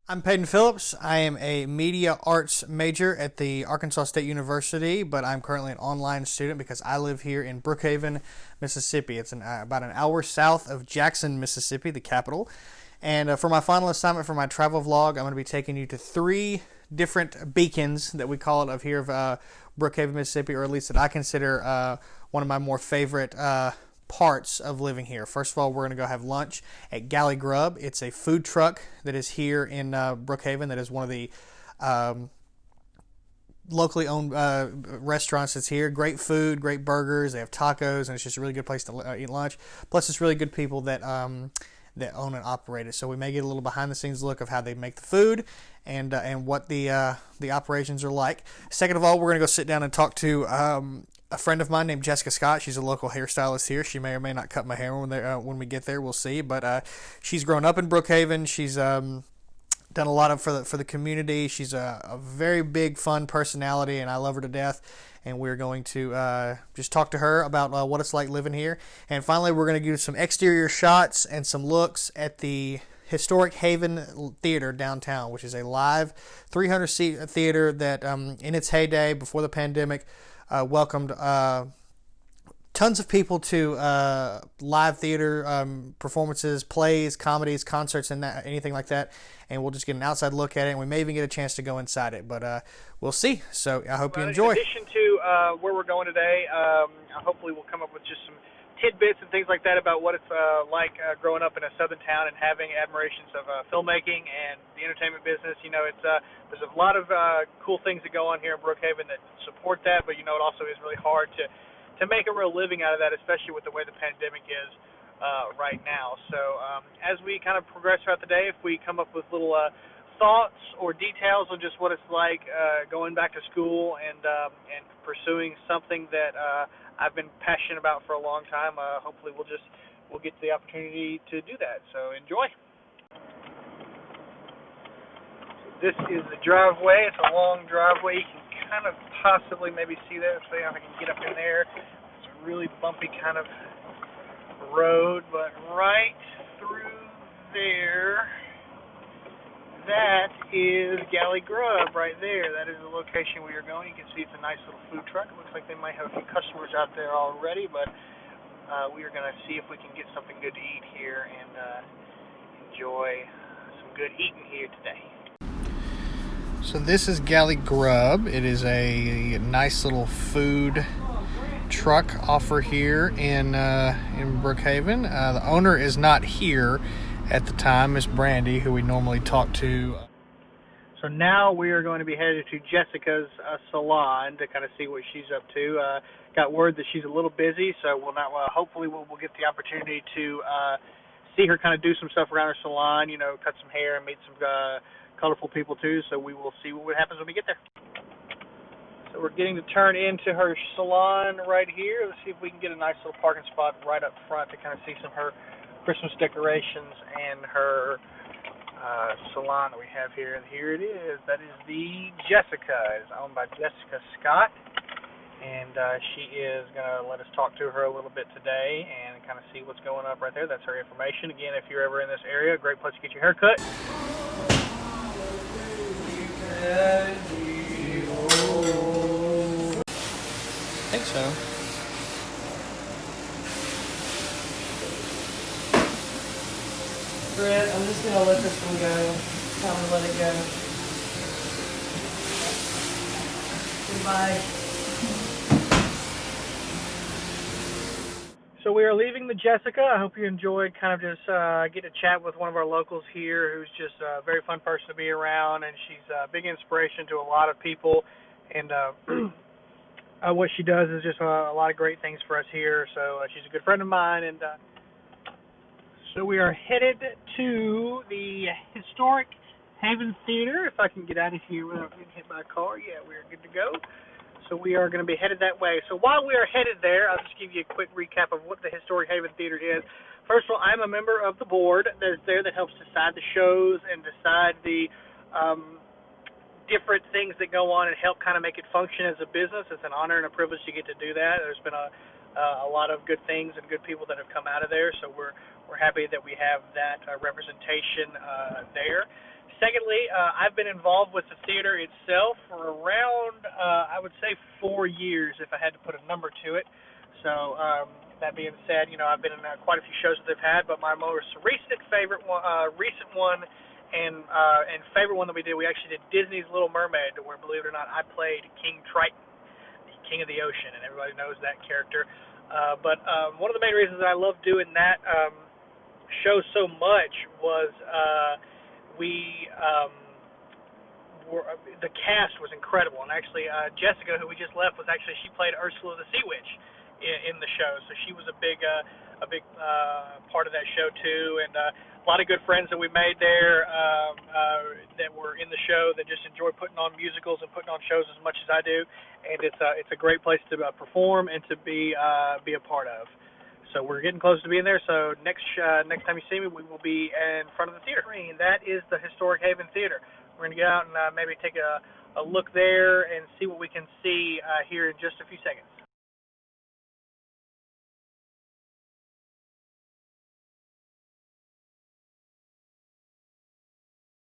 I'm Peyton Phillips. I am a media arts major at the Arkansas State University, but I'm currently an online student because I live here in Brookhaven, Mississippi. It's about an hour south of Jackson, Mississippi, the capital. And for my final assignment for my travel vlog, I'm going to be taking you to three different beacons that we call it of here of Brookhaven, Mississippi, or at least that I consider one of my more favorite parts of living here. First of all, we're going to go have lunch at Galley Grub. It's a food truck that is here in Brookhaven that is one of the locally owned restaurants that's here. Great food, great burgers. They have tacos, and it's just a really good place to eat lunch. Plus, it's really good people that that own and operate it. So we may get a little behind the scenes look of how they make the food and what the operations are like. Second of all, we're going to go sit down and talk to a friend of mine named Jessica Scott. She's a local hairstylist here. She may or may not cut my hair when we get there. We'll see. But she's grown up in Brookhaven. She's done a lot for the community. She's a very big, fun personality, and I love her to death. And we're going to just talk to her about what it's like living here. And finally, we're going to do some exterior shots and some looks at the historic Haven Theater downtown, which is a live 300-seat theater that in its heyday before the pandemic welcomed tons of people to live theater performances, plays, comedies, concerts, and anything like that. And we'll just get an outside look at it, and we may even get a chance to go inside it. But we'll see. So I hope you enjoy. In addition to where we're going today, hopefully we'll come up with just some tidbits and things like that about what it's like growing up in a southern town and having admirations of filmmaking and the entertainment business. You know, it's there's a lot of cool things that go on here in Brookhaven that support that, but you know, it also is really hard to make a real living out of that, especially with the way the pandemic is right now. So as we kind of progress throughout the day, if we come up with little thoughts or details on just what it's like going back to school and pursuing something that I've been passionate about for a long time, hopefully we'll get the opportunity to do that. So enjoy. This is the driveway. It's a long driveway. You can kind of possibly maybe see that. See if I can get up in there. It's a really bumpy kind of road, but right through there, that is Galley Grub right there. That is the location we are going. You can see it's a nice little food truck. It looks like they might have a few customers out there already, but we are going to see if we can get something good to eat here and enjoy some good eating here today. So this is Galley Grub. It is a nice little food truck offer here in Brookhaven. The owner is not here at the time, Miss Brandy, who we normally talk to. So now we are going to be headed to Jessica's salon to kind of see what she's up to. Got word that she's a little busy, so hopefully we'll get the opportunity to see her kind of do some stuff around her salon, you know, cut some hair and meet some colorful people too. So we will see what happens when we get there. So we're getting to turn into her salon right here. Let's see if we can get a nice little parking spot right up front to kind of see some of her Christmas decorations and her salon that we have here. And here it is. That is the Jessica. It's owned by Jessica Scott. And she is going to let us talk to her a little bit today and kind of see what's going on right there. That's her information. Again, if you're ever in this area, great place to get your hair cut. I think so. Brett, I'm just gonna let this one go. Time to let it go. Goodbye. So we are leaving the Jessica. I hope you enjoyed kind of just getting to chat with one of our locals here who's just a very fun person to be around, and she's a big inspiration to a lot of people. And what she does is just a lot of great things for us here. So she's a good friend of mine, and so we are headed to the historic Haven Theater. If I can get out of here without getting hit by a car, yeah, we are good to go. So we are going to be headed that way. So while we are headed there, I'll just give you a quick recap of what the historic Haven Theater is. First of all, I'm a member of the board that is there that helps decide the shows and decide the different things that go on and help kind of make it function as a business. It's an honor and a privilege to get to do that. There's been a lot of good things and good people that have come out of there, so we're happy that we have that representation there. Secondly, I've been involved with the theater itself for around, I would say, 4 years, if I had to put a number to it. So that being said, I've been in quite a few shows that they've had, but my most recent one, and favorite one that we did, we actually did Disney's Little Mermaid, where, believe it or not, I played King Triton, the king of the ocean, and everybody knows that character. But one of the main reasons that I love doing that show so much was we the cast was incredible, and actually Jessica, who we just left, was actually, she played Ursula the Sea Witch in the show, so she was a big part of that show too, and a lot of good friends that we made there that were in the show that just enjoy putting on musicals and putting on shows as much as I do, and it's a great place to perform and to be a part of. So we're getting close to being there. So next time you see me, we will be in front of the theater. That is the Historic Haven Theater. We're going to get out and maybe take a look there and see what we can see here in just a few seconds.